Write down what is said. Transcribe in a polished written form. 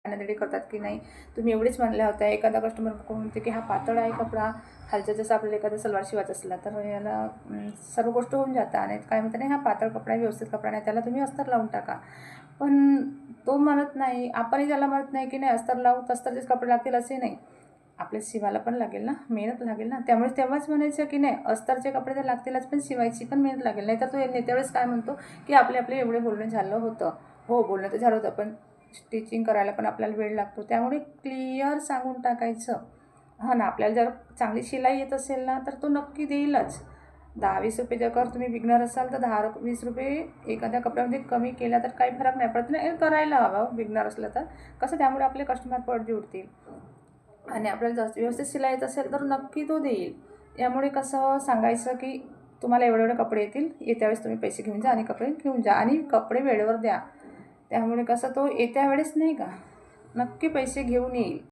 Ready करतात की नाही. तुम्ही एवढेच म्हणल्या होत्या. एखादा कस्टमर म्हणते की हा पातळ आहे कपडा, खालचा जसं आपल्याला एखादा सलवार शिवायचा असला तर याला सर्व गोष्ट होऊन जातात. आणि काय म्हणतात नाही हा पातळ कपडा आहे, व्यवस्थित कपडा नाही, त्याला तुम्ही अस्तर लावून टाका. पण तो म्हणत नाही, आपणही त्याला म्हणत नाही की नाही अस्तर लावू, अस्तरचेच कपडे लागतील असे नाही. आपल्याला शिवायला पण लागेल ना, मेहनत लागेल ना. त्यामुळे तेव्हाच म्हणायचं की नाही अस्तरचे कपडे तर लागतीलच, पण शिवायची पण मेहनत लागेल. नाही तर तो त्यावेळेस काय म्हणतो की आपले एवढे बोलणं झालं होतं. हो, बोलणं तर झालं होतं, पण स्टिचिंग करायला पण आपल्याला वेळ लागतो. त्यामुळे क्लिअर सांगून टाकायचं. हां ना, आपल्याला जर चांगली शिलाई येत असेल ना तर तो नक्की देईलच. 10-20 रुपये जर तुम्ही विकणार असाल तर 10-20 रुपये एखाद्या कपड्यामध्ये कमी केला तर काही फरक नाही पडत ना. हे करायला हवं विकणार असलं तर. कसं त्यामुळे आपले कस्टमर पडदी उठतील आणि आपल्याला जास्त व्यवस्थित शिलाई येत असेल तर नक्की तो देईल. यामुळे कसं सांगायचं की तुम्हाला एवढे कपडे येतील, येत्या वेळेस तुम्ही पैसे घेऊन जा आणि कपडे घेऊन जा आणि कपडे वेळेवर द्या. त्यामुळे कसं तो येत्या वेळेस नाही का नक्की पैसे घेऊन येईल.